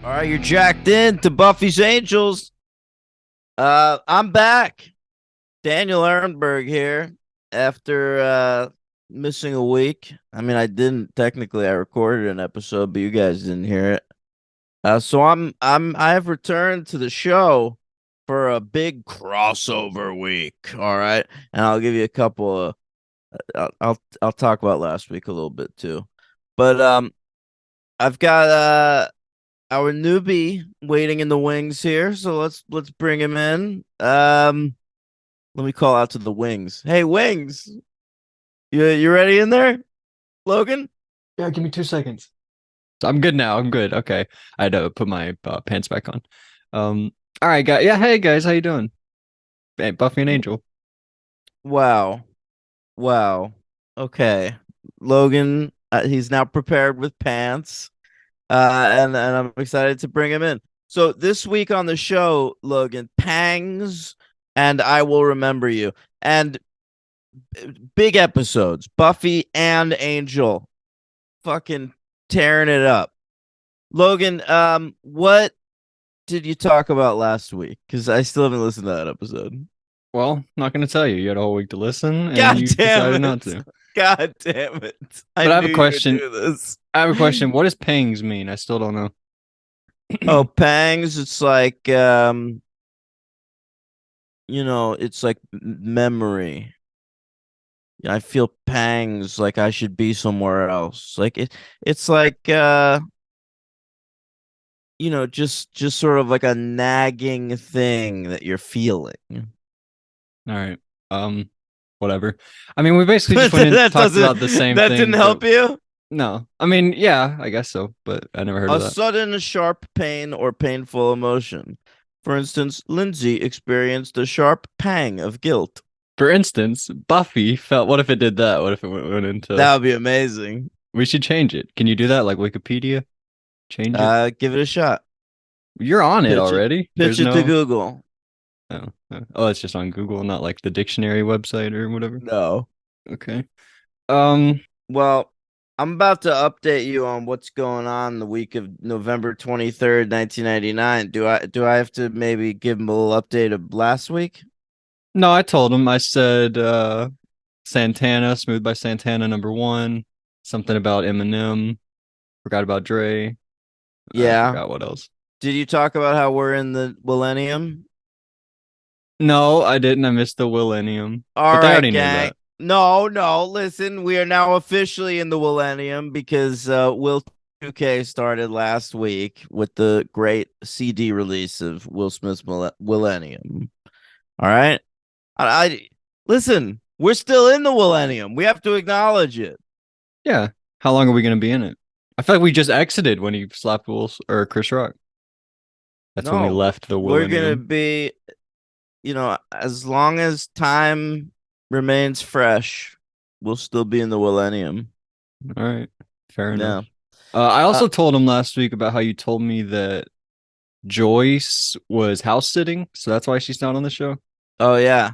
All right, you're jacked in to Buffy's Angels. I'm back. Daniel Ehrenberg here after missing a week. I mean, I didn't technically. I recorded an episode, but you guys didn't hear it. I have returned to the show for a big crossover week. All right, and I'll give you a couple of. I'll talk about last week a little bit too, but I've got our newbie waiting in the wings here, so let's bring him in. Let me call out to the wings. Hey, wings, you ready in there, Logan? Yeah, give me 2 seconds. So I'm good now. I'm good. Okay. I had to put my pants back on. All right, guys. Yeah, hey guys, how you doing? Hey, Buffy and Angel. Wow, wow. Okay, Logan, he's now prepared with pants, and I'm excited to bring him in. So this week on the show, Logan, Pangs and I Will Remember You, and big episodes, Buffy and Angel fucking tearing it up. Logan, what did you talk about last week? Because I still haven't listened to that episode. Well, not gonna tell you. You had a whole week to listen, and God you damn decided not it. to. God damn it. I But I have knew a you would question. do this. I have a question. What does pangs mean? I still don't know. Oh, pangs, it's like it's like memory. I feel pangs like I should be somewhere else. It's like just sort of like a nagging thing that you're feeling. All right. Um, Whatever. I mean, we basically just went and that talked doesn't about the same that didn't thing, but help you? no. I mean, yeah, I guess so, but I never heard of A that. sudden sharp pain or painful emotion. For instance, Lindsay experienced a sharp pang of guilt. For instance, Buffy felt. What if it did that? What if it went into? That would be amazing. We should change it. Can you do that like Wikipedia? Change it. Give it a shot. You're on it Pitch it. already. Pitch There's it to no. Google. Oh, it's just on Google, not like the dictionary website or whatever. No. Okay. Um. Well, I'm about to update you on what's going on the week of November 23rd, 1999. Do I have to maybe give him a little update of last week? No, I told him. I said Santana, Smooth by Santana, #1. Something about Eminem. Forgot about Dre. I Yeah. forgot what else. Did you talk about how we're in the millennium? No, I didn't. I missed the Millennium, All but they right, already knew gang. that. No, no, listen, we are now officially in the millennium because Will 2K started last week with the great CD release of Will Smith's Millennium. All right. I listen, we're still in the millennium. We have to acknowledge it. Yeah. How long are we gonna be in it? I feel like we just exited when he slapped Will or Chris Rock. That's when we No, left the we're gonna Millennium. be, as long as time remains fresh, we'll still be in the millennium. All right. Fair enough. Yeah. I Uh, also told him last week about how you told me that Joyce was house sitting, so that's why she's not on the show. oh yeah.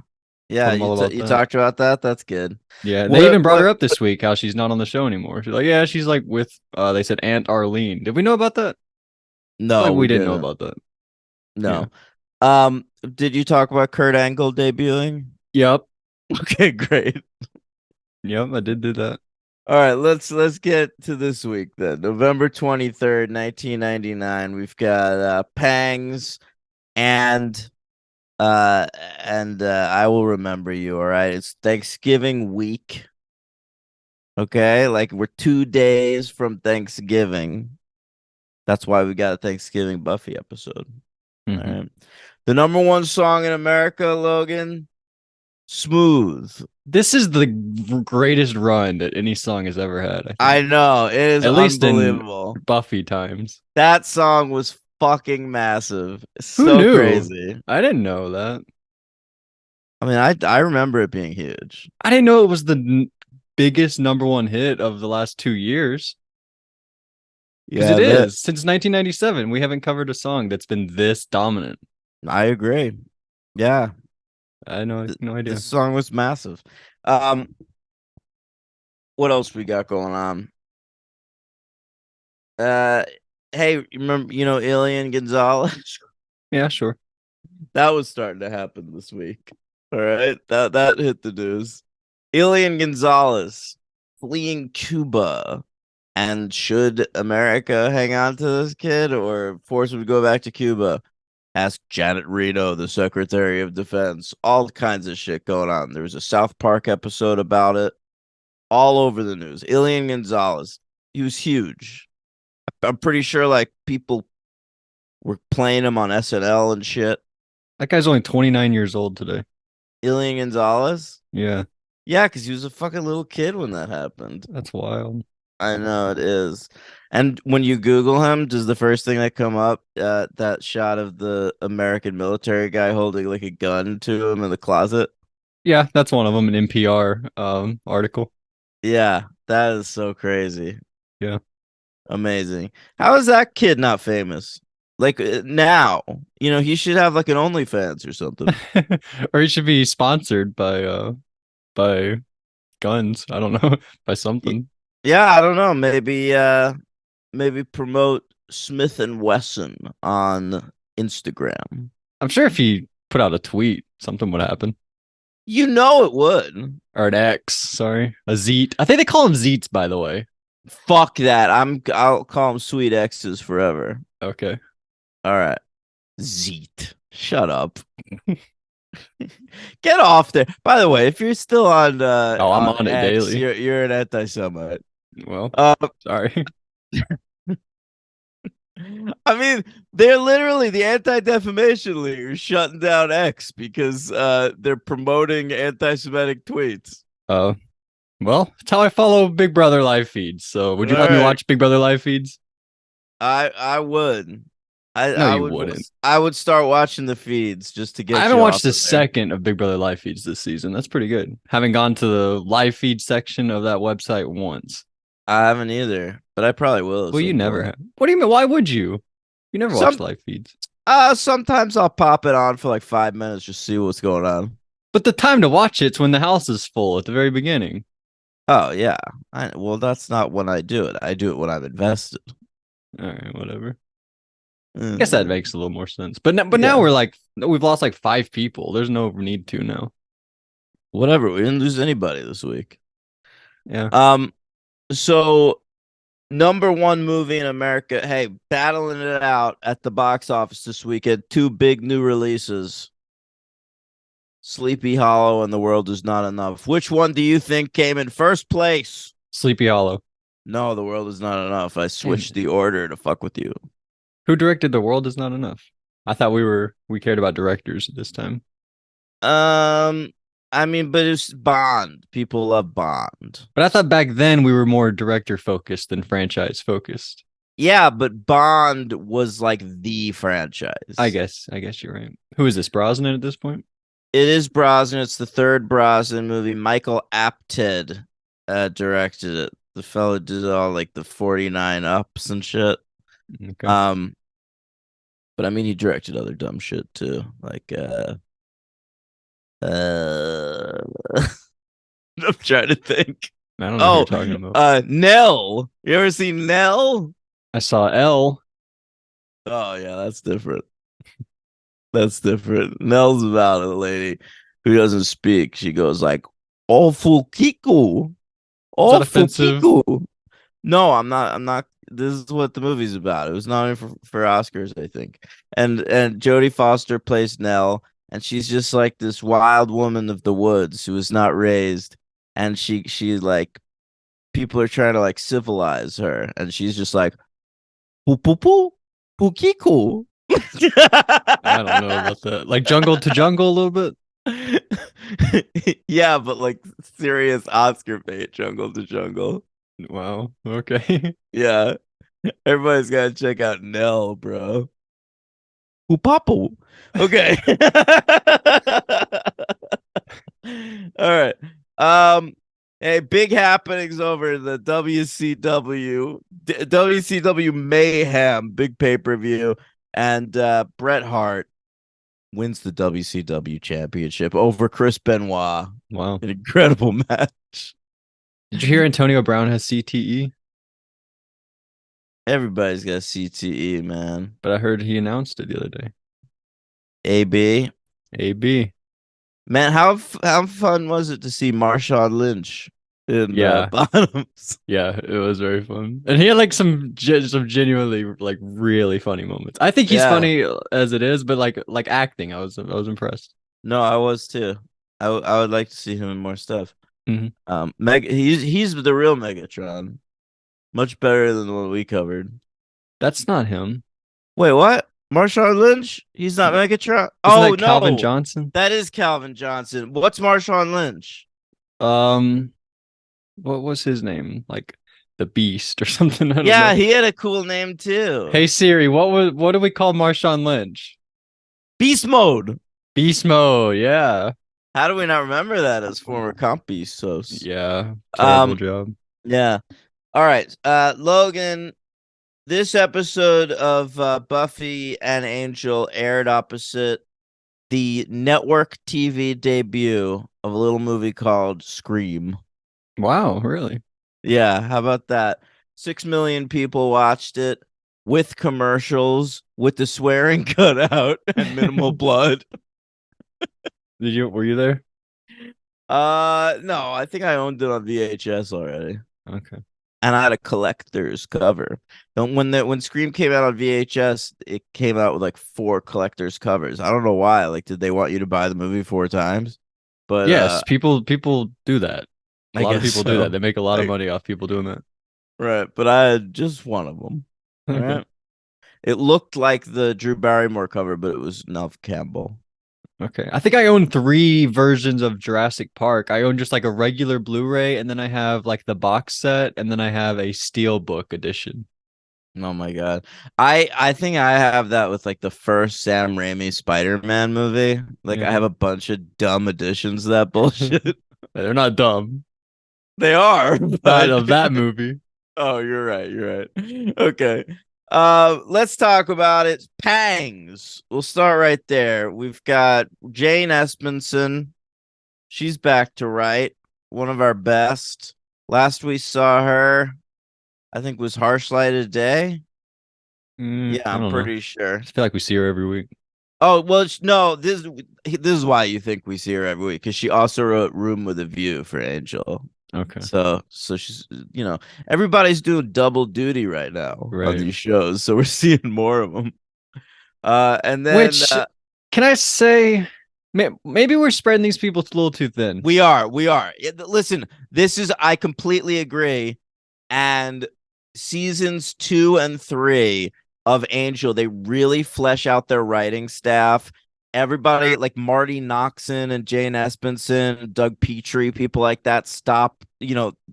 Yeah, Told him all about you that. talked about that. That's good. Yeah, they What even brought her what up this week how she's not on the show anymore. She's like, yeah, she's like with they said Aunt Arlene. Did we know about that? I feel No, like we we didn't know didn't. about that. Yeah. No. Did you talk about Kurt Angle debuting? Yep. Okay, great. Yep, I did do that. All right, let's get to this week then. November 23rd, 1999. We've got Pangs and I Will Remember You, all right? It's Thanksgiving week. Okay? Like we're 2 days from Thanksgiving. That's why we got a Thanksgiving Buffy episode. All Hmm. right. The number one song in America, Logan, Smooth. This is the greatest run that any song has ever had, I I think. know, it is At least in unbelievable. Buffy times. That song was fucking massive. Who So knew? crazy. I didn't know that. I mean, I remember it being huge. I didn't know it was the biggest #1 hit of the last 2 years. Because it Yeah, that is. Since 1997, we haven't covered a song that's been this dominant. I agree. Yeah, I had no idea. this song was massive. Um, what else we got going on? Uh, Hey, you remember, Elian Gonzalez? Yeah, sure. That was starting to happen this week. All right. That hit the news. Elian Gonzalez fleeing Cuba. And should America hang on to this kid or force him to go back to Cuba? Ask Janet Reno, the Secretary of Defense. All kinds of shit going on. There was a South Park episode about it, all over the news. Elian Gonzalez, he was huge. I'm pretty sure like people were playing him on SNL and shit. That guy's only 29 years old today. Elian Gonzalez? Yeah, Yeah, because he was a fucking little kid when that happened. that's wild. I know it is. And when you Google him, does the first thing that come up that shot of the American military guy holding like a gun to him in the closet? Yeah, that's one of them, an NPR article. Yeah, that is so crazy. Yeah. Amazing. How is that kid not famous? Like now, he should have like an OnlyFans or something. Or he should be sponsored by guns. I don't know, by Y- something. Yeah, I don't know. Maybe promote Smith and Wesson on Instagram. I'm sure if he put out a tweet, something would happen. You know it would. Or an X, sorry. A Zeet. I think they call him Zeets, by the way. Fuck that. I'll call them sweet X's forever. Okay. All right. Zeet. Shut up. Get off there. By the way, if you're still on Oh, I'm on on it X, daily. you're an anti-Semite. Well, Uh, sorry. I mean, they're literally the Anti-Defamation League are shutting down X because they're promoting anti-Semitic tweets. Uh, well, it's how I follow Big Brother live feeds. So, would All you let me right. watch Big Brother live feeds? I would. I No, I you would wouldn't. I would start watching the feeds just to I get haven't you watched off a of there. second of Big Brother live feeds this season. That's pretty good. Haven't gone to the live feed section of that website once. I haven't either, but I probably will at Well, you some never point. have. What do you mean? Why would you? You never watch Some live feeds. sometimes I'll pop it on for like 5 minutes just see what's going on. But the time to watch it's when the house is full at the very beginning. Oh yeah. Well, that's not when I do it. I do it when I'm invested. All right, whatever. I guess that Uh, makes a little more sense. But now yeah. we're like we've lost like 5 people. There's no need to now. Whatever. We didn't lose anybody this week. Yeah. Um. So number one movie in America. Hey, battling it out at the box office this weekend. Two big new releases. Sleepy Hollow and The World Is Not Enough. Which one do you think came in first place? Sleepy Hollow. No, The World Is Not Enough. I Damn switched it. the order to fuck with you. Who directed The World Is Not Enough? I thought we cared about directors this time. Um, I mean, but it's Bond. People love Bond. But I thought back then we were more director focused than franchise focused. Yeah, but Bond was like the I franchise. guess. I guess you're right. Who is this, Brosnan at this point? It is Brosnan. It's the third Brosnan movie. Michael Apted directed it. The fellow did all like the 49 ups and shit. Okay. Um, but I mean he directed other dumb shit too. Like uh I'm trying to think. I don't know who you're Oh, talking about. Nell. You ever seen Nell? I saw L. Oh yeah, that's different. That's different. Nell's about a lady who doesn't speak. She goes like, "Awful Kiku, Is that awful offensive? Kiku." No, I'm not. I'm not. This is what the movie's about. It was nominated for Oscars, I think. And Jodie Foster plays Nell, and she's just like this wild woman of the woods who was not raised, and she like people are trying to like civilize her, and she's just like poo poo poo poo kiku. I don't know about that. Like jungle to jungle a little bit. Yeah, but like serious Oscar bait, Jungle to Jungle. Wow. Okay. Yeah, everybody's gotta check out Nell, bro. Upapo. Okay. All right. Hey, big happenings over the WCW Mayhem, big pay-per-view, and Bret Hart wins the WCW championship over Chris Benoit. Wow. An incredible match. Did you hear Antonio Brown has CTE? Everybody's got CTE, man. But I heard he announced it the other day. AB. AB. Man, how fun was it to see Marshawn Lynch in Yeah. Bottoms? Yeah, it was very fun. And he had like some genuinely like really funny moments. I think he's Yeah. funny as it is, but like acting, I was impressed. No, I was too. I would like to see him in more stuff. Mhm. He's the real Megatron. Much better than what we covered. That's not him. Wait, what? Marshawn Lynch? He's not No. Megatron? Isn't Oh that Calvin no. Johnson? That is Calvin Johnson. What's Marshawn Lynch? Um, what was his name? Like the Beast or something? I don't know. Yeah, he had a cool name too. Hey Siri, what do we call Marshawn Lynch? Beast Mode. Beast mode, yeah. How do we not remember that as former comp Beastos? Yeah. Terrible Um, job. yeah. All right. Logan, this episode of Buffy and Angel aired opposite the network TV debut of a little movie called Scream. Wow, really? Yeah, how about that? 6 million people watched it with commercials, with the swearing cut out and minimal blood. Were you there? No, I think I owned it on VHS already. Okay. And I had a collector's cover. And when Scream came out on VHS, it came out with like four collector's covers. I don't know why. Like, did they want you to buy the movie four times? But Yes, people do that. A I lot of guess people do that. so. They make a lot of Like, money off people doing that. right. But I had just one of them. All Okay. right. It looked like the Drew Barrymore cover, but it was Neve Campbell. Okay. I think I own three versions of Jurassic Park. I own just like a regular Blu-ray, and then I have like the box set, and then I have a Steelbook edition. Oh my God. I think I have that with like the first Sam Raimi Spider-Man movie. Like I Yeah. have a bunch of dumb editions of that bullshit. They're not dumb. They are, Not but of that movie. oh, you're right. You're right. Okay. Let's talk about it. Pangs. We'll start right there. We've got Jane Espenson. She's back to write. One of our best. Last we saw her, I think was Harsh Light of Day. Yeah, I I'm don't know. pretty I sure. feel like we see her every week. Oh well, no. This is why you think we see her every week because she also wrote Room with a View for Angel. Okay. So she's everybody's doing double duty right now on Right. these shows, so we're seeing more of them. And then Which can I say? Maybe we're spreading these people a little too thin. we are. Listen, this is I completely agree. And seasons 2 and 3 of Angel, they really flesh out their writing staff. Everybody like Marty Noxon and Jane Espenson, Doug Petrie, people like that stop,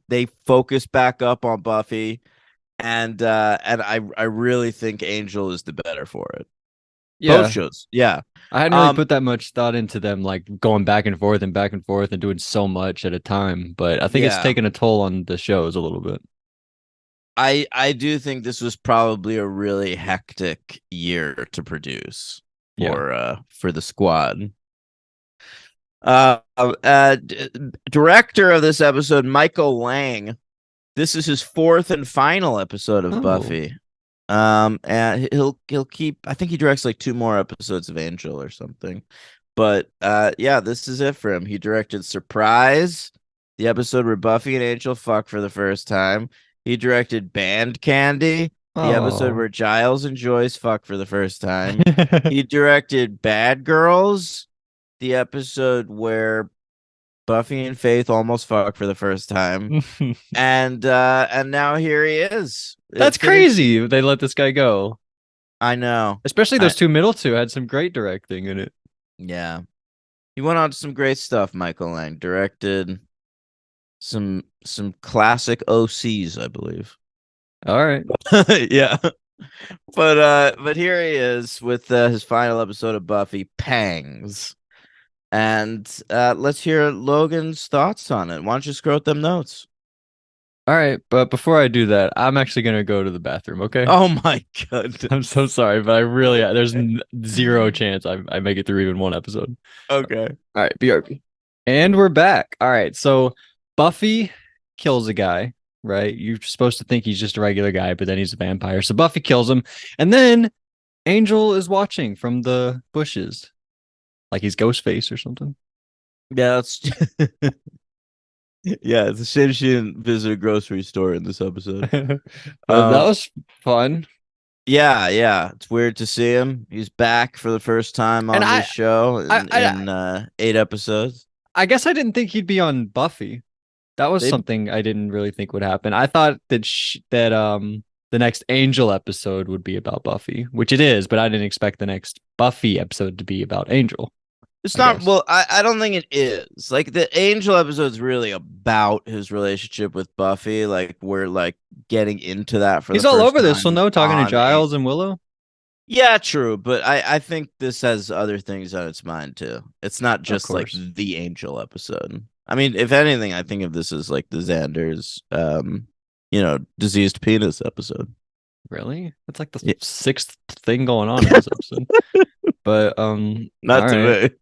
they focus back up on Buffy. And I really think Angel is the better for it. Both Yeah, shows. Yeah. I hadn't really Um, put that much thought into them, like going back and forth and doing so much at a time. But I think it's yeah. taken a toll on the shows a little bit. I do think this was probably a really hectic year to produce Yeah. for the squad. Director of this episode, Michael Lang. This is his fourth and final episode of Oh. Buffy. And he'll keep. I think he directs like two more episodes of Angel or something. But yeah, this is it for him. He directed Surprise, the episode where Buffy and Angel fuck for the first time. He directed Band Candy, the episode Oh. where Giles and Joyce fuck for the first time. He directed Bad Girls, the episode where Buffy and Faith almost fuck for the first time. And now here he is. It That's finished. crazy. They let this guy go. I know. Especially I those two middle two had some great directing in it. Yeah. He went on to some great stuff, Michael Lang. Directed some classic OCs, I believe. All right. Yeah. But here he is with his final episode of Buffy, Pangs. And let's hear Logan's thoughts on it. Why don't you scroll them notes? All right. But before I do that, I'm actually gonna go to the bathroom, okay? Oh my goodness. I'm so sorry, but I really there's zero chance I make it through even one episode. Okay. All right, BRB. And we're back. All right, so Buffy kills a guy. right? You're supposed to think he's just a regular guy, but then he's a vampire. So Buffy kills him, and then Angel is watching from the bushes, like he's Ghostface or something. Yeah, that's yeah. It's a shame she didn't visit a grocery store in this episode. But that Um, was fun. yeah, yeah. It's weird to see him. He's back for the first time And on this show I, in I, in 8 episodes. I guess I didn't think he'd be on Buffy. That was They something I didn't really think would happen. I thought that the next Angel episode would be about Buffy, which it is, but I didn't expect the next Buffy episode to be about Angel, It's I not, guess. well, I don't think it is. Like the Angel episode's really about his relationship with Buffy. Like we're like getting into that for the He's all first over this one time though, talking to on a Giles and Willow. Yeah, true, but I think this has other things on its mind too. It's not Of just like course. the Angel episode. I mean, if anything, I think of this as like the Xander's diseased penis episode. Really? That's like the Yeah, sixth thing going on in this episode. But all not to right. me.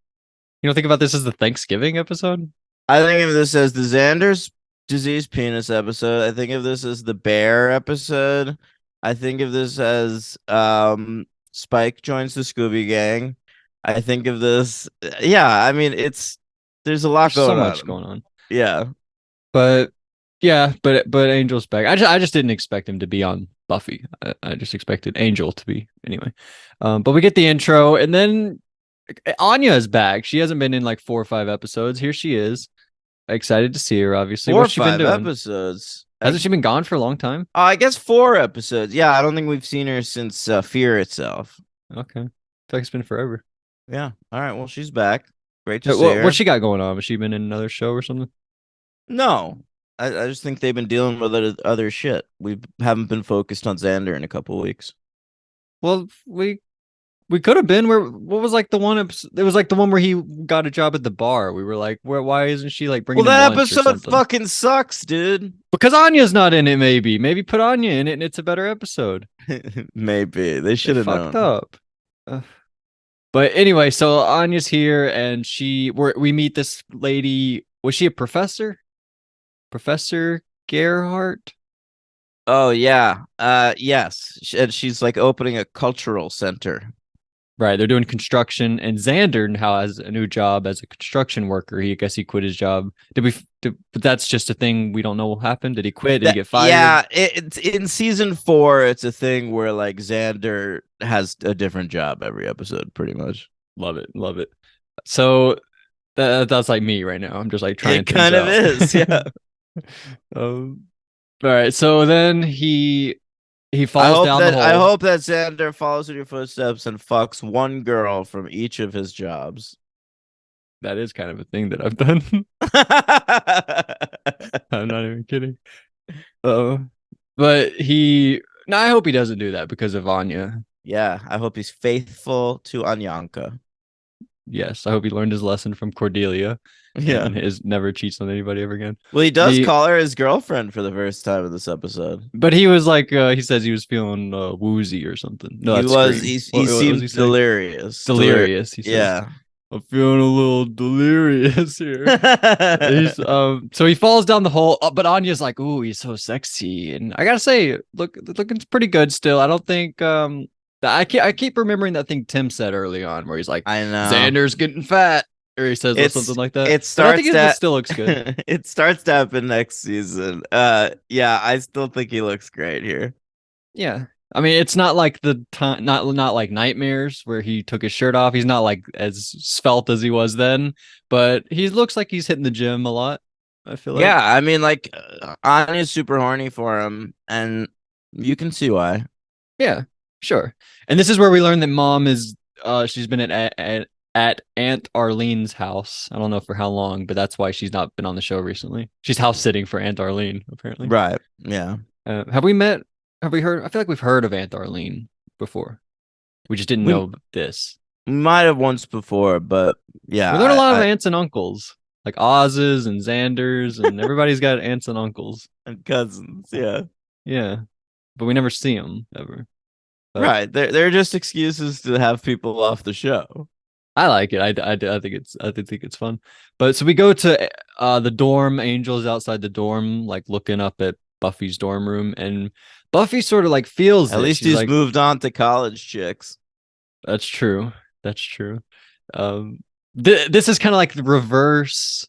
You don't think about this as the Thanksgiving episode? I think of this as the Xander's diseased penis episode. I think of this as the bear episode. I think of this as Spike joins the Scooby Gang. I think of this, yeah. I mean, there's a lot There's so going much on. going on. Yeah. But yeah, but Angel's back. I just didn't expect him to be on Buffy. I just expected Angel to be anyway. But we get the intro, and then Anya is back. She hasn't been in like 4 or 5 episodes. Here she is. Excited to see her. Obviously, Four or what's she been five doing? episodes. Hasn't she been gone for a long time? I guess 4 episodes. Yeah, I don't think we've seen her since Fear itself. Okay, I feel like it's been forever. Yeah. All right. Well, she's back. Great to see What her. she got going on? Has she been in another show or something? No, I just think they've been dealing with other shit. We haven't been focused on Xander in a couple weeks. Well, we could have been. Where what was like the one? It was like the one where he got a job at the bar. We were like, where? Why isn't she like Well, bringing him that lunch or episode something? fucking sucks, dude. Because Anya's not in it. Maybe put Anya in it, and it's a better episode. Maybe they They should have fucked known. up. But anyway, so Anya's here, and we meet this lady. Was she a professor? Professor Gerhardt? Oh yeah. Yes. And she's like opening a cultural center. Right, they're doing construction, and Xander now has a new job as a construction worker. I guess he quit his job. But that's just a thing we don't know what happened. Did he quit? Did he That get fired? yeah, it's in season 4. It's a thing where like Xander has a different job every episode, pretty much. Love it, love it. So that's like me right now. I'm just like trying It things kind of out. is, yeah. um, all right, so then he I falls hope down the that I hole. hope that Xander follows in your footsteps and fucks one girl from each of his jobs. That is kind of a thing that I've done. I'm not even kidding. Oh, but no, I hope he doesn't do that because of Anya. Yeah, I hope he's faithful to Anyanka. Yes, I hope he learned his lesson from Cordelia Yeah. and is never cheats on anybody ever again. Well, he does The call her his girlfriend for the first time in this episode. But he was like he says he was feeling woozy or something. No, He that's was Scream. he What was he seemed saying? delirious. Delirious, he says. Yeah. I'm feeling a little delirious here. He's so he falls down the hole, but Anya's like, "Ooh, he's so sexy." And I gotta say, looking pretty good still. I don't think I keep remembering that thing Tim said early on where he's like, I know. "Xander's getting fat," or he says It's something like that. it But I think starts it to still looks good. it starts to happen next season. Yeah, I still think he looks great here. Yeah. I mean, it's not like the time, not like Nightmares where he took his shirt off. He's not like as svelte as he was then, but he looks like he's hitting the gym a lot. I feel Yeah, like. I mean like Anya's super horny for him and you can see why. Yeah, sure. And this is where we learn that mom is she's been at Aunt Arlene's house. I don't know for how long, but that's why she's not been on the show recently. She's house sitting for Aunt Arlene apparently. Right. Yeah. Have we met? Have we heard? I feel like we've heard of Aunt Arlene before. We just didn't We know this. might have once before, but We learn a yeah, lot of I aunts and uncles, like Oz's and Xander's, and everybody's got aunts and uncles. and cousins, yeah. Yeah, but we never see them ever. But Right. They're just excuses to have people off the show. I like it. I think it's fun. But so we go to the dorm. Angel's outside the dorm, like looking up at Buffy's dorm room, and Buffy sort of like feels At it. least She's he's like, moved on to college chicks. "That's true. That's true." Um, this is kind of like the reverse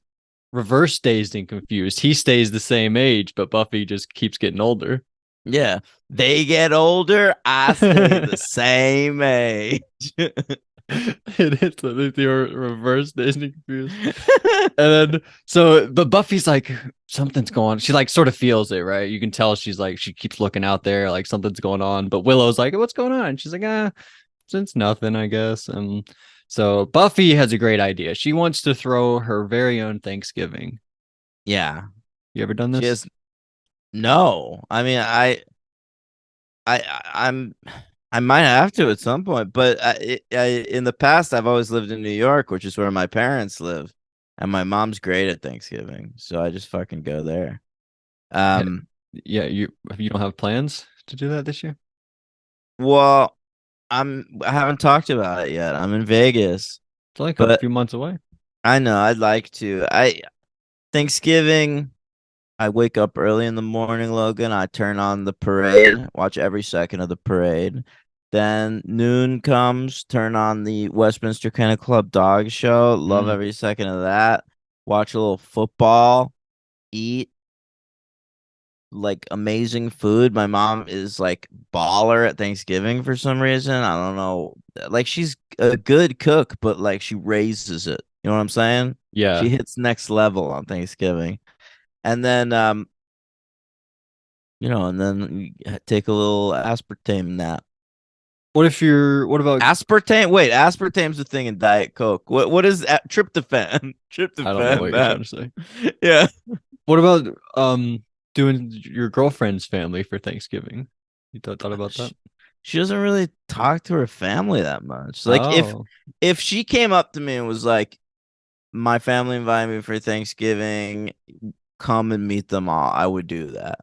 dazed and confused. He stays the same age, but Buffy just keeps getting older. Yeah. They get older, I stay the same age. It is the reverse dazed and confused. And then but Buffy's like something's going on. She like sort of feels it, right? You can tell she's like she keeps looking out there like something's going on. But Willow's like, what's going on? And she's like, it's nothing, I guess. And so Buffy has a great idea. She wants to throw her very own Thanksgiving. Yeah. You ever done She this? has no. I mean, I'm I might have to at some point, but in the past I've always lived in New York, which is where my parents live, and my mom's great at Thanksgiving, so I just fucking go there. Yeah, Um, yeah, you don't have plans to do that this year? well, I haven't talked about it yet. I'm in Vegas, It's like a but few months away. I know I'd like to. I Thanksgiving. I wake up early in the morning, Logan. I turn on the parade, watch every second of the parade. Then noon comes, turn on the Westminster Kennel Club dog show. Love Mm, every second of that. Watch a little football, eat like amazing food. My mom is like baller at Thanksgiving for some reason. I don't know. Like she's a good cook, but like she raises it. You know what I'm saying? She yeah. hits next level on Thanksgiving. And then and then you take a little aspartame nap. What about Aspartame? Wait, aspartame's a thing in Diet Coke. What is tryptophan? I don't know Tryptophan, what you're that. trying to say. Yeah. What about doing your girlfriend's family for Thanksgiving? You thought about She, that? she doesn't really talk to her family that much. Like Oh, if she came up to me and was like, "My family invited me for Thanksgiving, come and meet them all," I would do that.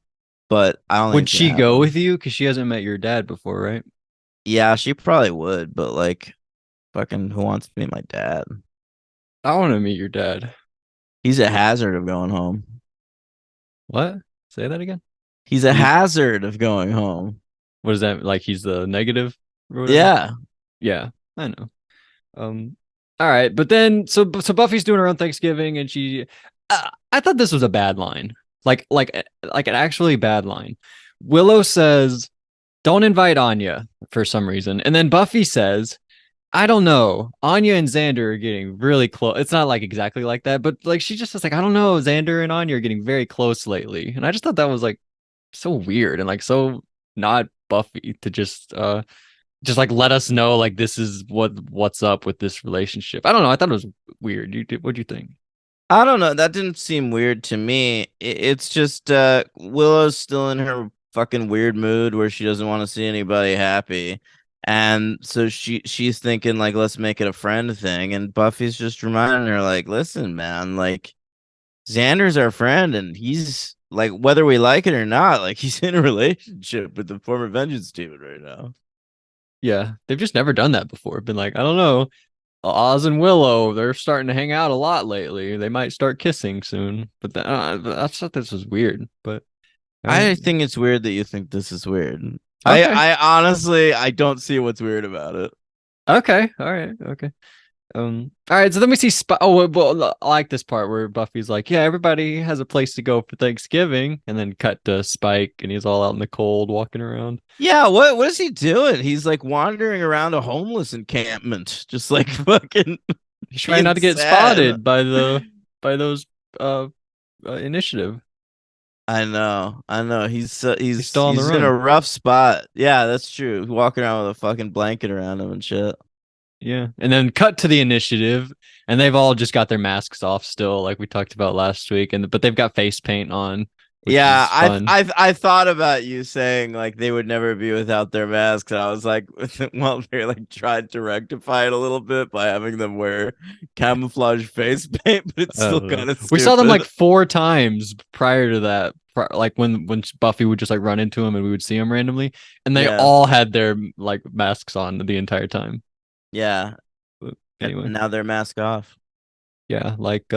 But I don't think would it's gonna she go happen. with you? Because she hasn't met your dad before, right? Yeah, she probably would, but like, fucking, who wants to be my dad? I want to meet your dad. He's a hazard of going home. What? Say that again. He's a He, hazard of going home. what is that? Like he's the negative or whatever? Yeah. Yeah, I know. Um, all right, but then so Buffy's doing her own Thanksgiving, and I thought this was a bad line, like an actually bad line. Willow says, "Don't invite Anya" for some reason, and then Buffy says, "I don't know. Anya and Xander are getting really close." It's not like exactly like that, but like she just says like, "I don't know. Xander and Anya are getting very close lately," and I just thought that was like so weird and like so not Buffy to just like let us know like this is what's up with this relationship. I don't know. I thought it was weird. What'd you think? I don't know. That didn't seem weird to me. It's just Willow's still in her fucking weird mood where she doesn't want to see anybody happy. And so she's thinking like let's make it a friend thing, and Buffy's just reminding her like, listen, man, like Xander's our friend and he's like whether we like it or not, like he's in a relationship with the former Vengeance Demon right now. Yeah, they've just never done that before. Been like, I don't know, Oz and Willow, they're starting to hang out a lot lately. They might start kissing soon. But I thought this was weird. But all right, I think it's weird that you think this is weird. I okay, I honestly I don't see what's weird about it. okay, all right, okay. All right, so then we see well, I like this part where Buffy's like, yeah, everybody has a place to go for Thanksgiving, and then cut to Spike, and he's all out in the cold walking around. Yeah, what is he doing? He's like wandering around a homeless encampment, just like fucking He's trying not being to get sad. spotted by those initiative. I know. He's still on the He's in a run. rough spot. Yeah, that's true. Walking around with a fucking blanket around him and shit. Yeah. And then cut to the initiative, and they've all just got their masks off still, like we talked about last week. But they've got face paint on, which Yeah, is fun. I thought about you saying like they would never be without their masks. And I was like, well, they like tried to rectify it a little bit by having them wear camouflage face paint, but it's still kind of We saw them stupid. like 4 times prior to that. Like when Buffy would just like run into him and we would see him randomly, and they Yeah, all had their like masks on the entire time. yeah. But And anyway, now they're mask off. yeah, like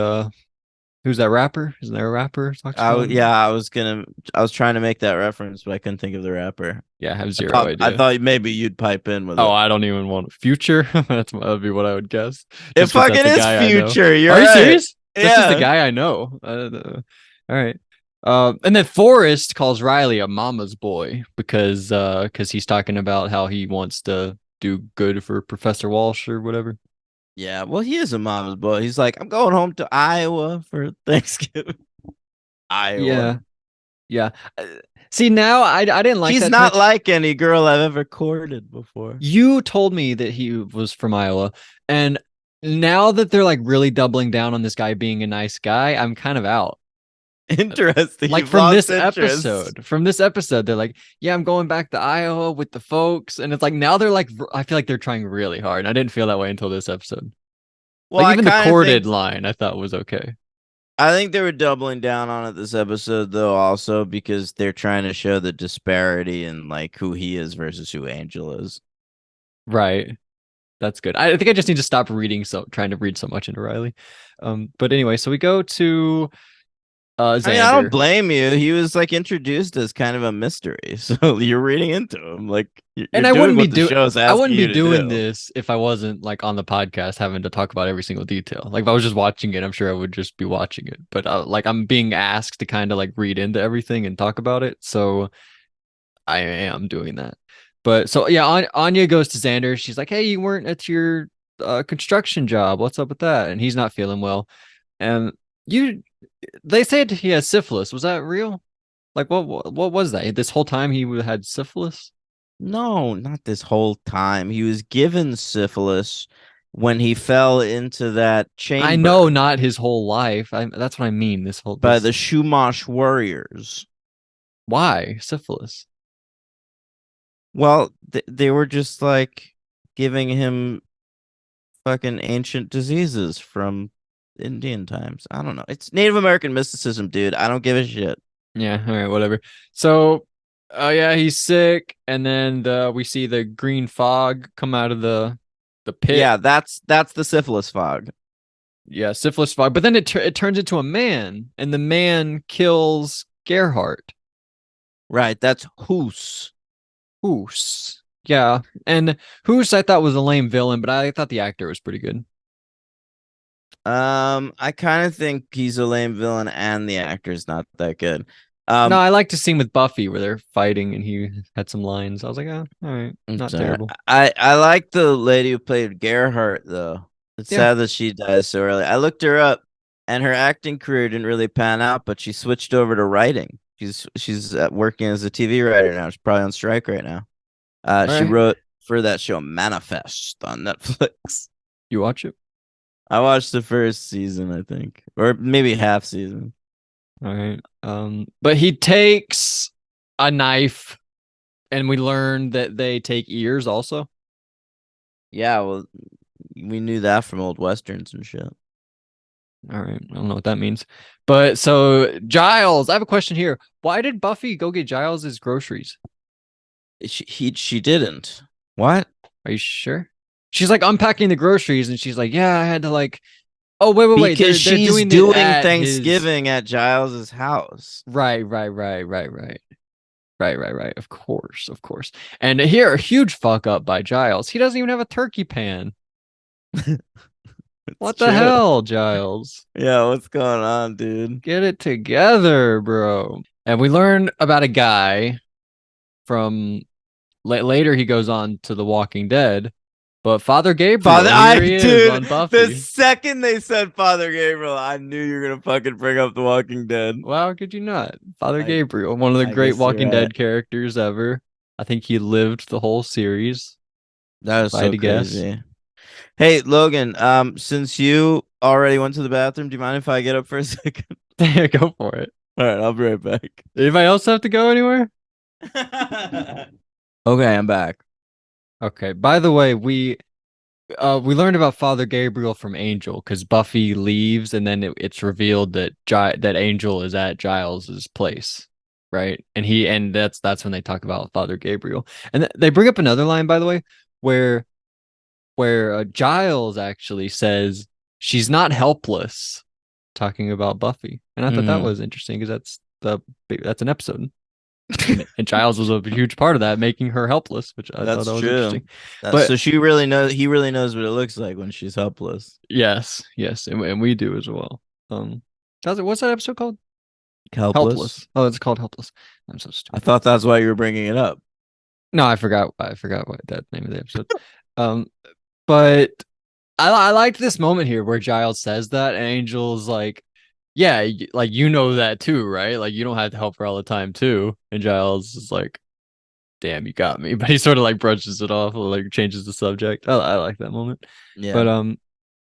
Who's that rapper? Isn't there a rapper talks about him? Yeah, I was trying to make that reference, but I couldn't think of the rapper. Yeah, I have zero I idea. thought maybe you'd pipe in with Oh, it. I don't even want Future. That'd be what I would guess, It just because that's fucking the is guy I know. Future. You're Are you right. serious? That's just the Yeah. guy I know. All right. And then Forrest calls Riley a mama's boy because he's talking about how he wants to do good for Professor Walsh or whatever. Yeah, well, he is a mama's boy. He's like, I'm going home to Iowa for Thanksgiving. Iowa. Yeah, yeah. Uh, See, now I didn't like She's that not twitch. like any girl I've ever courted before. You told me that he was from Iowa, and now that they're like really doubling down on this guy being a nice guy, I'm kind of out. Interesting. Like You've lost interest. from this episode, they're like, yeah, I'm going back to Iowa with the folks, and it's like now they're like, I feel like they're trying really hard. And I didn't feel that way until this episode. Well, Like even the courted line, I thought was okay. I think they were doubling down on it this episode though, also because they're trying to show the disparity in like who he is versus who Angel is. Right, that's good. I think I just need to stop reading trying to read so much into Riley. But anyway, so we go to I mean, I don't Xander. blame you. He was like introduced as kind of a mystery, so you're reading into him. Like you're And I doing wouldn't be what the do show's I asking wouldn't be you to doing do. this if I wasn't like on the podcast having to talk about every single detail. Like if I was just watching it, I'm sure I would just be watching it. But like I'm being asked to kind of like read into everything and talk about it, so I am doing that. But so yeah, Anya goes to Xander. She's like, "Hey, you weren't at your construction job. What's up with that?" And he's not feeling well. And you, they said he has syphilis. Was that real? Like what was that? This whole time he had syphilis? No, not this whole time. He was given syphilis when he fell into that I know chamber not his whole life. That's what I mean. by This the Shumash warriors. why syphilis? Well, they were just like giving him fucking ancient diseases from Indian times. I don't know. It's Native American mysticism, dude. I don't give a shit. Yeah, all right, whatever. So, yeah, he's sick, and then we see the green fog come out of the pit. Yeah, that's the syphilis fog. Yeah, syphilis fog. But then it turns into a man, and the man kills Gerhardt. Right, that's Hoos. Hoos. Yeah, and Hoos I thought was a lame villain, but I thought the actor was pretty good. I kind of think he's a lame villain and the actor's not that good. No, Um, I like to scene with Buffy where they're fighting and he had some lines. I was like, oh, all right, I'm not sorry. terrible. I like the lady who played Gerhardt though. It's Yeah. sad that she died so early. I looked her up, and her acting career didn't really pan out, but she switched over to writing. She's working as a TV writer now. She's probably on strike right now. All She right. wrote for that show Manifest on Netflix. You watch it? I watched the first season, I think, or maybe half season. All right. But he takes a knife and we learn that they take ears also. Yeah, well, we knew that from old westerns and shit. All right. I don't know what that means. But so Giles, I have a question here. Why did Buffy go get Giles's groceries? She didn't. What? Are you sure? She's like unpacking the groceries and she's like, yeah, I had to like, oh, wait. Because They're she's doing it doing at his Thanksgiving at Giles's house. Right. Of course, of course. And here, a huge fuck up by Giles. He doesn't even have a turkey pan. It's What the true. hell, Giles? Yeah, what's going on, dude? Get it together, bro. And we learn about a guy from later. He goes on to The Walking Dead, but Father Father, Gabriel, here he is dude, on the Buffy. second they said Father Gabriel, I knew you were gonna fucking bring up The Walking Dead. Wow, could you not? Father I Gabriel, one of the I great guess you're Walking right. Dead characters ever. I think he lived the whole series, That if is I had so to guess. crazy. Hey, Logan, since you already went to the bathroom, do you mind if I get up for a second? Go for it. All right, I'll be right back. Anybody else have to go anywhere? Okay, I'm back. Okay. By the way, we learned about Father Gabriel from Angel because Buffy leaves and then it's revealed that that Angel is at Giles's place, right? And that's when they talk about Father Gabriel. And they bring up another line, by the way, where Giles actually says she's not helpless talking about Buffy, and I thought that Hmm. was interesting because that's an episode, and Giles was a huge part of that, making her helpless, which I thought That's that was true. interesting. But So she really knows. He really knows what it looks like when she's helpless. yes, yes, and we do as well. What's that episode called? Helpless. Helpless. Oh, it's called Helpless. I'm so I stupid. thought that's why you were bringing it up. No, I forgot. I forgot what that name of the episode. Um, but I liked this moment here where Giles says that, and Angel's like, "Yeah, like you know that too, right? Like you don't have to help her all the time too." And Giles is like, "Damn, you got me," but he sort of like brushes it off, or like changes the subject. I like that moment. Yeah. But all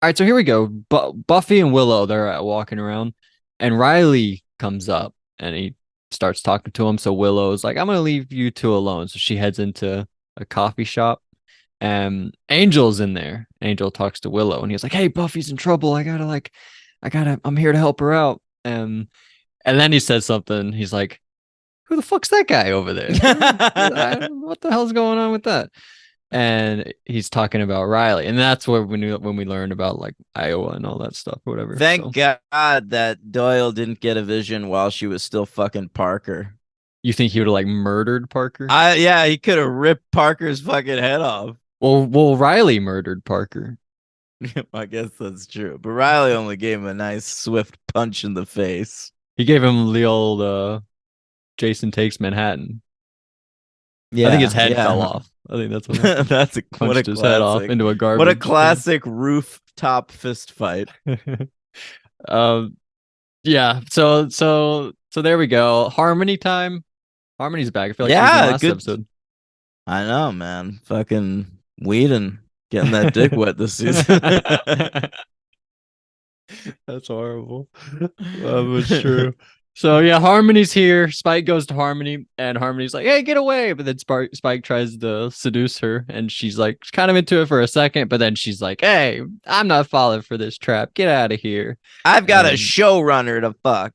right, so here we go. Buffy and Willow, they're walking around, and Riley comes up and he starts talking to him. So Willow's like, "I'm gonna leave you two alone." So she heads into a coffee shop. Angel's in there. Angel talks to Willow, and he's like, "Hey, Buffy's in trouble. I'm here to help her out." And then he says something. He's like, "Who the fuck's that guy over there? What the hell's going on with that?" And he's talking about Riley, and that's where we knew when we learned about like Iowa and all that stuff, or whatever. Thank So God that Doyle didn't get a vision while she was still fucking Parker. you think he would have like murdered Parker? Yeah, he could have ripped Parker's fucking head off. Well, Riley murdered Parker. I guess that's true. But Riley only gave him a nice swift punch in the face. He gave him the old Jason Takes Manhattan. I think his Yeah, head fell yeah. off. I think that's what happened. What a Punched his head off classic. into a What a garbage can. classic rooftop fist fight. um, yeah. So there we go. Harmony time. Harmony's back. I feel like she was in the Yeah, last good. episode. I know, man. Fucking Whedon getting that dick wet this season. That's horrible. It's true. So yeah, Harmony's here. Spike goes to Harmony, and Harmony's like, "Hey, get away!" But then Spike tries to seduce her, and she's like, she's kind of into it for a second, but then she's like, "Hey, I'm not falling for this trap. Get out of here." I've got a And showrunner to fuck.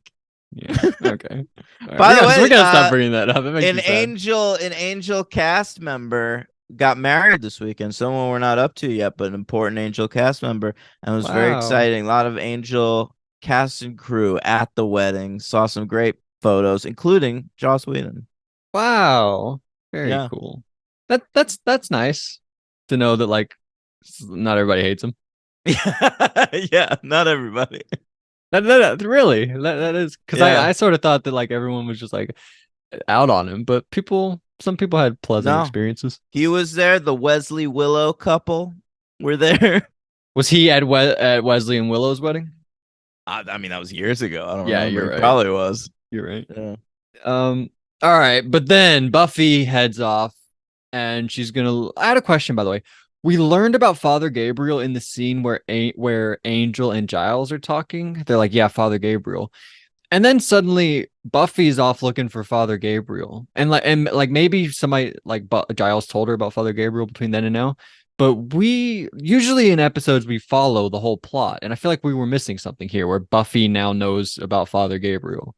yeah, okay. All right, By the we way, gotta stop bringing that up. It makes an me sad. Angel cast member got married this weekend. Someone we're not up to yet, but an important Angel cast member, and it was very Wow, exciting. A lot of Angel cast and crew at the wedding. Saw some great photos, including Joss Whedon. wow, very Yeah, cool. That's nice to know that like not everybody hates him. yeah, not everybody. Really that is because Yeah, I sort of thought that like everyone was just like out on him, but some people had pleasant no, experiences. he was there. The Wesley Willow couple were there. Was he at at Wesley and Willow's wedding? I mean, that was years ago. I don't Yeah, remember. you're He right. probably was. You're right. Yeah. Um, all right, but then Buffy heads off, and she's gonna. I had a question, by the way. We learned about Father Gabriel in the scene where Angel and Giles are talking. They're like, "Yeah, Father Gabriel," and then suddenly Buffy's off looking for Father Gabriel, and like maybe somebody like Giles told her about Father Gabriel between then and now. But we usually in episodes we follow the whole plot, and I feel like we were missing something here where Buffy now knows about Father Gabriel.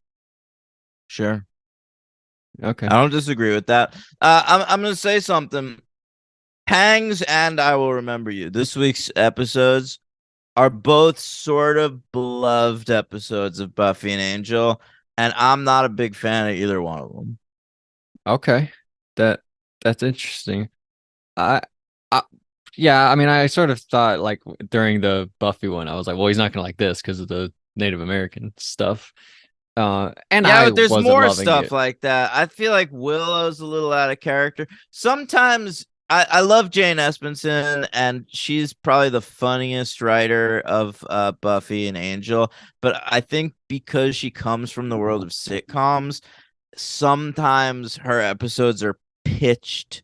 Sure. Okay. I don't disagree with that. I'm gonna say something. Pangs and I Will Remember You. This week's episodes are both sort of beloved episodes of Buffy and Angel, and I'm not a big fan of either one of them. Okay. That that's interesting. I, I yeah, I mean I sort of thought like during the Buffy one, I was like, well, he's not gonna like this because of the Native American stuff. And Yeah, I but there's wasn't more loving stuff it. like that. I feel like Willow's a little out of character. Sometimes I love Jane Espenson, and she's probably the funniest writer of Buffy and Angel. But I think because she comes from the world of sitcoms, sometimes her episodes are pitched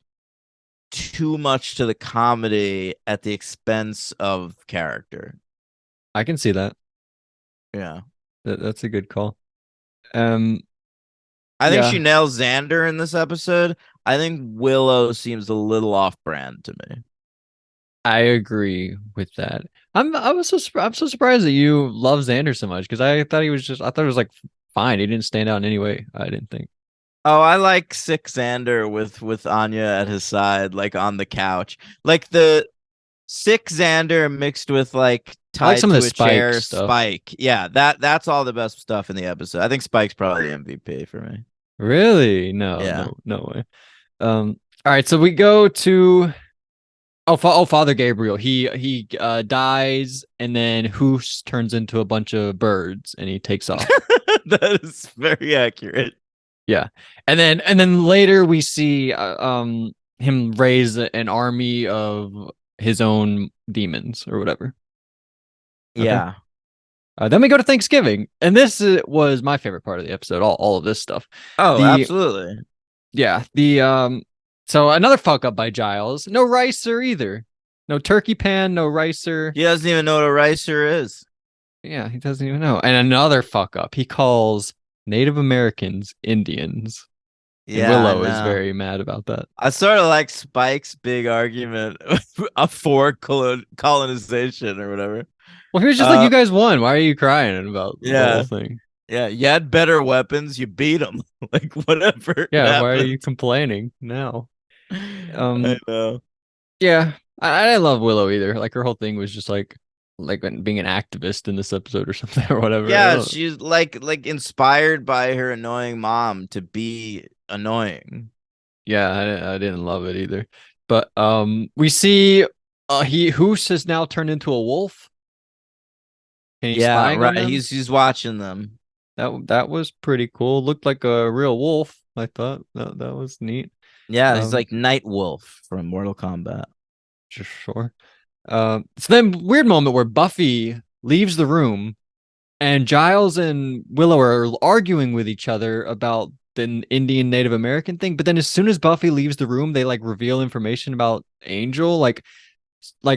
too much to the comedy at the expense of character. I can see that. Yeah. That's a good call. Um, I think she yeah, nails Xander in this episode. I think Willow seems a little off brand to me. I agree with that. I'm so surprised that you love Xander so much because I thought he was like fine. He didn't stand out in any way. I didn't think. Oh, I like sick Xander with Anya at his side, like on the couch. Like the sick Xander mixed with like I like tied some of the to a Spike chair, stuff. Spike. Yeah, that's all the best stuff in the episode. I think Spike's probably the MVP for me. Really? No, Yeah. no way. All right, so we go to Father Gabriel. He dies, and then Hoos turns into a bunch of birds, and he takes off. That is very accurate. Yeah, and then later we see him raise an army of his own demons or whatever. Okay. Yeah. Then we go to Thanksgiving, and this was my favorite part of the episode. All of this stuff. Oh, The absolutely. Yeah, so another fuck up by Giles. No ricer either. No turkey pan, no ricer. He doesn't even know what a ricer is. Yeah, he doesn't even know. And another fuck up. He calls Native Americans Indians. And Yeah, I Willow is know. very mad about that. I sort of like Spike's big argument for colonization or whatever. Well, he was just like, Uh, you guys won. Why are you crying about the whole yeah, thing? yeah. You had better weapons. You beat them. Like whatever Yeah, why are you happens. complaining now? I Um, know. yeah, I didn't love Willow either. Like her whole thing was just like being an activist in this episode or something or whatever. I Yeah, don't. she's like inspired by her annoying mom to be annoying. Yeah, I didn't love it either. But we see he Hoos has now turned into a wolf. And he's Yeah, spying on right. them. He's watching them. That was pretty cool. Looked like a real wolf. I thought that was neat. Yeah, he's Um, like Night Wolf from Mortal Kombat. sure. So then weird moment where Buffy leaves the room and Giles and Willow are arguing with each other about the Indian Native American thing. But then as soon as Buffy leaves the room, they like reveal information about Angel. Like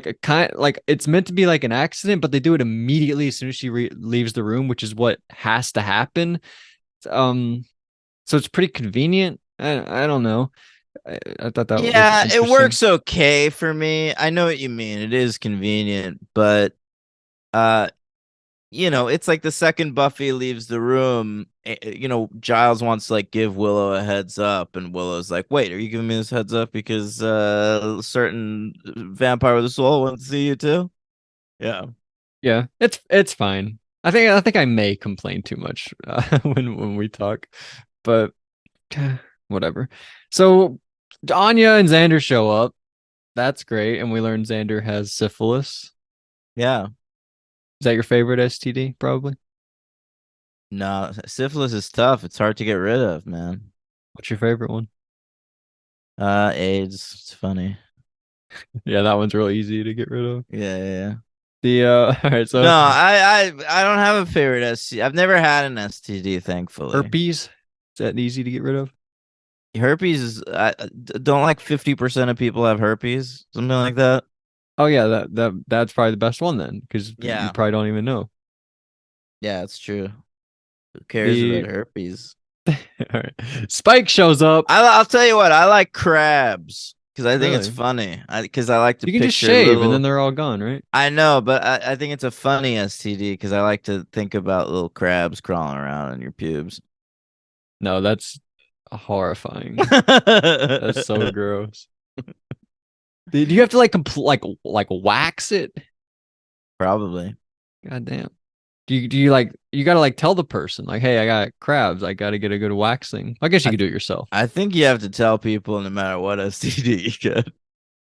a kind like it's meant to be like an accident, but they do it immediately as soon as she leaves the room, which is what has to happen. Um, so it's pretty convenient. I don't know. I thought that was Yeah, it interesting. works okay for me. I know what you mean. It is convenient, but uh it's like the second Buffy leaves the room, Giles wants to like give Willow a heads up, and Willow's like, "Wait, are you giving me this heads up because a certain vampire with a soul wants to see you too?" Yeah. Yeah, it's fine. I think I may complain too much when we talk, but whatever. So Anya and Xander show up. That's great, and we learn Xander has syphilis. Yeah. Is that your favorite STD? Probably. No, syphilis is tough. It's hard to get rid of, man. What's your favorite one? AIDS. It's funny. Yeah, that one's real easy to get rid of. Yeah, yeah, yeah. The all right, No, so I don't have a favorite STD. I've never had an STD, thankfully. herpes, is that easy to get rid of? Herpes is don't like 50% of people have herpes, something like that. Oh yeah, that's probably the best one then, because you Yeah, probably don't even know. yeah, it's true. Who cares about The herpes? all right. Spike shows up. I'll tell you what, I like crabs because I think it's Really? funny. Because I like to You can just picture shave and then little. they're all gone, right? I know, but I think it's a funny STD because I like to think about little crabs crawling around in your pubes. No, that's horrifying. That's so gross. Do you have to like like wax it? Probably. God damn. Do you like you gotta like tell the person like, hey, I got crabs, I gotta get a good waxing. I guess you I could do it yourself. I think you have to tell people no matter what STD you get.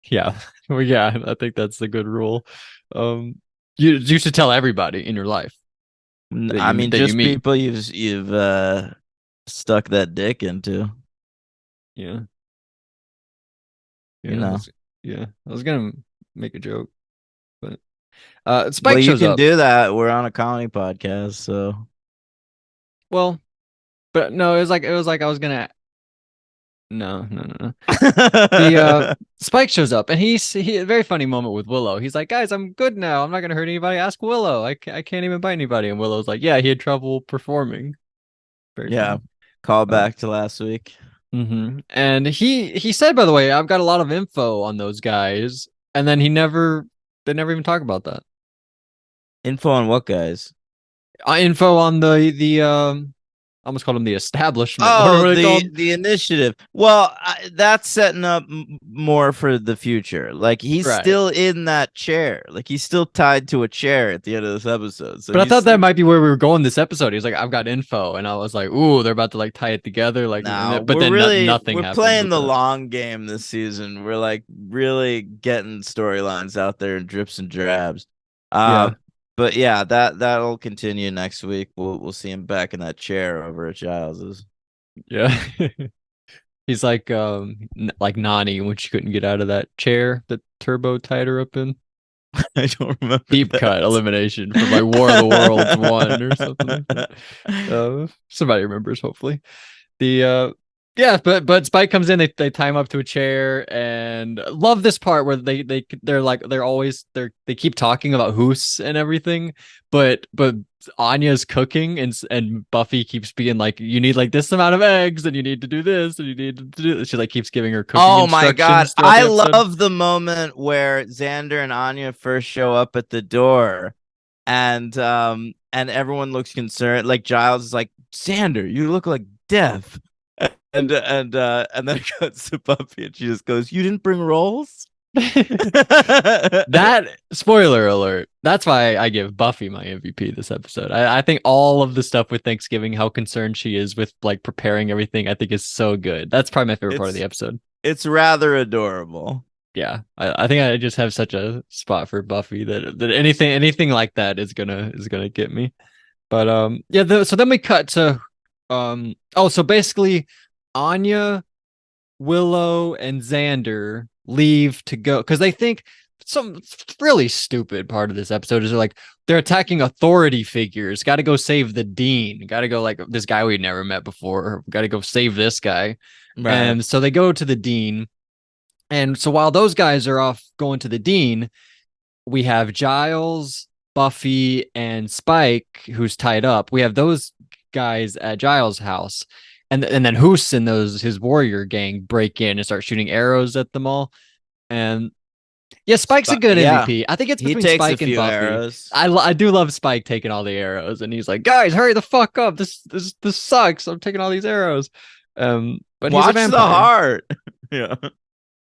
Yeah. Well, yeah, I think that's the good rule. Um, you should tell everybody in your life I mean, that you just meet. people you've stuck that dick into. Yeah. You Yeah. know. Yeah. I was gonna make a joke, but Well, Spike you shows can up. do that. We're on a comedy podcast, so. Well, but no, it was like I was gonna no. The Spike shows up and he a very funny moment with Willow. He's like, guys, I'm good now. I'm not gonna hurt anybody. Ask Willow. I can't even bite anybody. And Willow's like, yeah, he had trouble performing. Very Yeah. funny. Call Uh, back to last week. And he said, by the way, I've got a lot of info on those guys, and then they never even talk about that. Info on what, guys? Info on almost called them the establishment. What Oh, are they called? the initiative. Well, that's setting up more for the future. Like he's Right. still in that chair. Like he's still tied to a chair at the end of this episode. So But I he's thought that still might be where we were going this episode. He's like, I've got info, and I was like, ooh, they're about to like tie it together, like, now but then nothing we're happens playing with the that. long game this season. We're like really getting storylines out there in drips and drabs. Yeah, Uh but yeah, that'll continue next week. We'll see him back in that chair over at Giles's. yeah. He's like Nani when she couldn't get out of that chair that Turbo tied her up in. I don't remember Deep cut that. elimination from like War of the Worlds 1 or something like that. Somebody remembers, hopefully. The Yeah, but Spike comes in, they tie him up to a chair, and love this part where they're like they keep talking about Hoos and everything, but Anya's cooking, and Buffy keeps being like, you need like this amount of eggs, and you need to do this, and you need to do this. She like keeps giving her cooking Oh my God. instructions throughout I the episode. love the moment where Xander and Anya first show up at the door and everyone looks concerned. Like Giles is like, Xander, you look like death. And then it cuts to Buffy and she just goes, you didn't bring rolls? That spoiler alert. That's why I give Buffy my MVP this episode. I think all of the stuff with Thanksgiving, how concerned she is with like preparing everything, I think is so good. That's probably my favorite part of the it's episode. it's rather adorable. Yeah, I think I just have such a spot for Buffy that anything like that is gonna get me. But yeah. So then we cut to so basically Anya, Willow, and Xander leave to go because they think some really stupid part of this episode is they're attacking authority figures. Got to go save the dean. Got to go like this guy we never met before. Got to go save this guy. Right. And so they go to the dean. And so while those guys are off going to the dean, we have Giles, Buffy, and Spike, who's tied up. We have those guys at Giles' house. And then Hoos and his warrior gang break in and start shooting arrows at them all. And yeah, Spike's a good Yeah. MVP. I think it's He between takes a Spike and few Buffy. arrows. I do love Spike taking all the arrows, and he's like, "Guys, hurry the fuck up! This sucks. I'm taking all these arrows." But he's a Watch the vampire. heart. Yeah.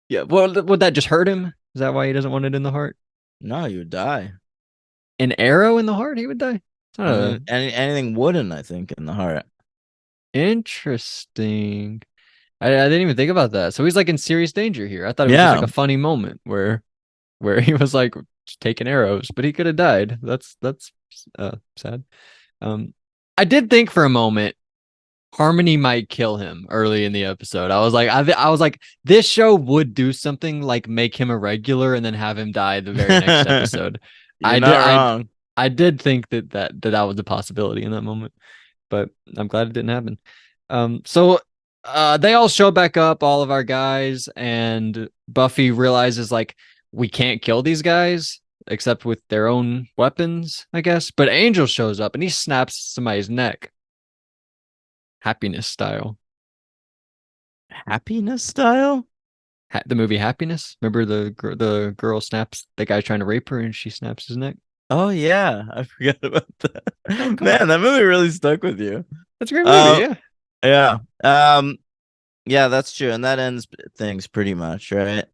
Yeah. Well, would that just hurt him? Is that why he doesn't want it in the heart? No, you would die. An arrow in the heart, he would die. It's not I a mean, anything wooden, I think, in the heart. interesting. I didn't even think about that. So he's like in serious danger here. I thought it was just like Yeah. a funny moment where he was like taking arrows, but he could have died. That's sad. Um, I did think for a moment Harmony might kill him early in the episode. I was like, this show would do something like make him a regular and then have him die the very next episode. You're I did not wrong. I did think that was a possibility in that moment, but I'm glad it didn't happen. So they all show back up, all of our guys, and Buffy realizes like we can't kill these guys except with their own weapons, I guess. But Angel shows up and he snaps somebody's neck, happiness style. Happiness style? The movie Happiness. Remember the girl snaps the guy trying to rape her and she snaps his neck. Oh yeah, I forgot about that. Oh, come on, Man, that movie really stuck with you. that's a great movie. Um, Yeah. yeah. Yeah, that's true, and that ends things pretty much, right?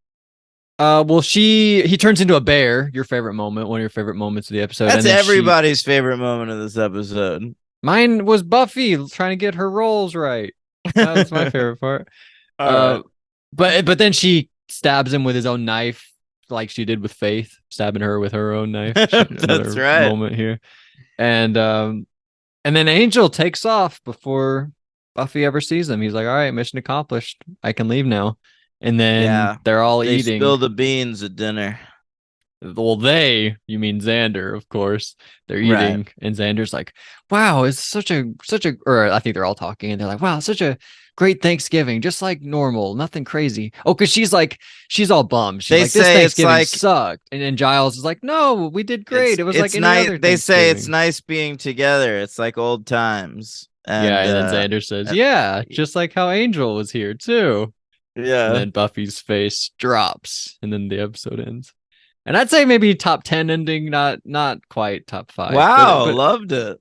Well, he turns into a bear. Your favorite moment, one of your favorite moments of the episode, That's and then everybody's favorite moment of this episode. mine was Buffy trying to get her roles right. That was my favorite part. All Uh, right. but then she stabs him with his own knife, like she did with Faith, stabbing her with her own knife. That's Another right. moment here, and then Angel takes off before Buffy ever sees him. He's like, "All right, mission accomplished. I can leave now." And then Yeah. they're all They eating. spill the beans at dinner. Well, you mean Xander, of course. They're Right. eating, and Xander's like, "Wow, it's or I think they're all talking, and they're like, "Wow, such a great Thanksgiving, just like normal, nothing crazy." Oh, because she's all bummed. She's They like, "This say it's Thanksgiving like sucked," and then Giles is like, "No, we did great. It was like it's any nice. other They say it's Thanksgiving." nice being together. It's like old times. Yeah, And and then Xander says, uh, "Yeah, just like how Angel was here too." And yeah. then Buffy's face drops, and then the episode ends. And I'd say maybe top 10 ending, not quite top 5, Wow, but loved it.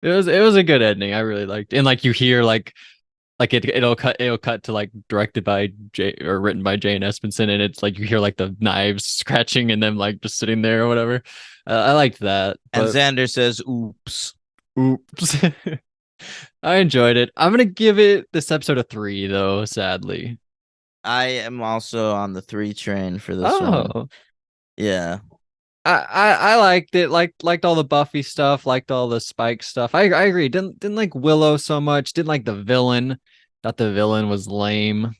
it was a good ending. I really liked, and like you hear like it'll cut to like directed by Jay or written by Jane Espenson, and it's like you hear like the knives scratching and them like just sitting there or whatever. I liked that, And but Xander says, "Oops." oops. I enjoyed it. I'm gonna give it this episode a 3 though, sadly. I am also on the 3 train for this one. Oh, Yeah. I liked it. Liked all the Buffy stuff. Liked all the Spike stuff. I agree. Didn't like Willow so much. Didn't like the villain. Thought the villain was lame.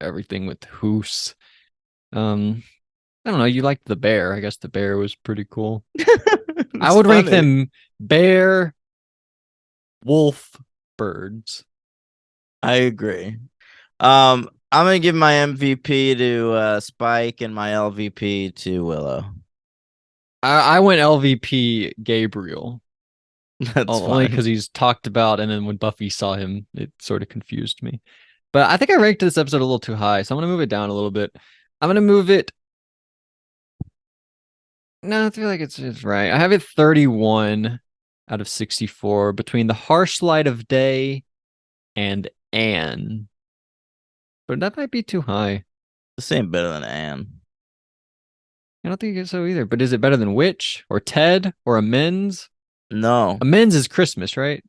Everything with Hoos. Um, I don't know. You liked the bear. I guess the bear was pretty cool. I It's would rank funny. them bear, wolf, birds. I agree. I'm gonna give my MVP to Spike and my LVP to Willow. I went LVP Gabriel. That's Only fine. because he's talked about, and then when Buffy saw him, it sort of confused me. But I think I ranked this episode a little too high, so I'm gonna move it down a little bit. I'm gonna move it. No, I feel like it's right. I have it 31 out of 64 between the harsh light of day and Anne, but that might be too high. The same better than Anne. I don't think it's so either. But is it better than Witch or Ted or Amends? No. Amends is Christmas, right?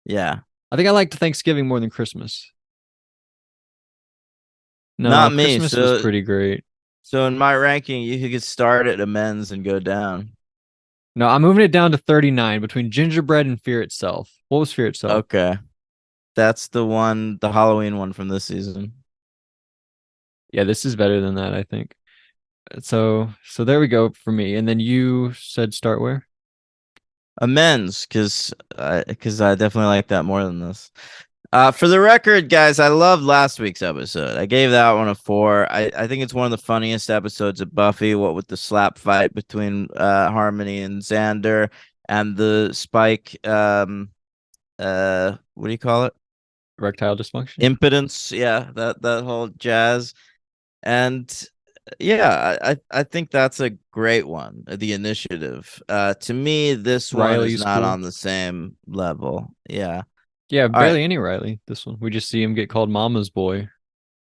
Yeah. I think I liked Thanksgiving more than Christmas. No, Not me. Christmas was So pretty great. so in my ranking, you could start at amends and go down. No, I'm moving it down to 39 between Gingerbread and Fear Itself. What was Fear Itself? Okay. That's the one, the Halloween one from this season. Yeah, this is better than that, I think. So there we go for me. And then you said start where? Amends, because I definitely like that more than this. For the record, guys, I loved last week's episode. I gave that one a 4. I think it's one of the funniest episodes of Buffy. What with the slap fight between Harmony and Xander, and the Spike what do you call it? Erectile dysfunction? Impotence. Yeah, that whole jazz. And yeah, I think that's a great one. The initiative. To me, this one is Riley's not cool. on the same level. Yeah. Yeah, All right. barely any Riley, this one. We just see him get called Mama's boy,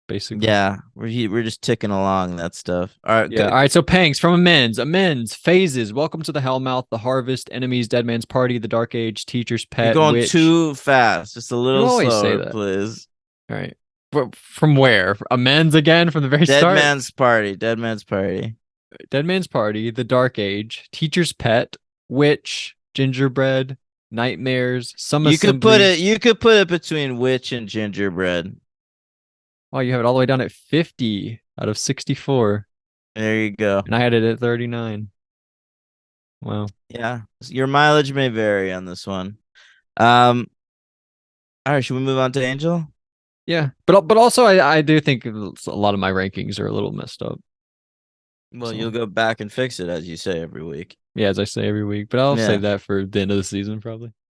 basically. Yeah, we're just ticking along that stuff. All right, Yeah. All right. So Pangs from Amends, Phases, Welcome to the Hellmouth, The Harvest, Enemies, Dead Man's Party, The Dark Age, Teacher's you're Pet, going Witch. too fast. Just a You little always say slower, that. please. All right. From where? Amends again from the very Dead start? Man's Party. Dead Man's Party. Dead Man's Party, The Dark Age, Teacher's Pet, Witch, Gingerbread, Nightmares, Some You could put Assembly. it. You could put it between Witch and Gingerbread. Oh, you have it all the way down at 50 out of 64. There you go. And I had it at 39. Wow. Yeah, your mileage may vary on this one. Um. All right, should we move on to Angel? Yeah. But also I do think a lot of my rankings are a little messed up. Well, So you'll go back and fix it as you say every week. yeah, as I say every week. But I'll Yeah. save that for the end of the season probably.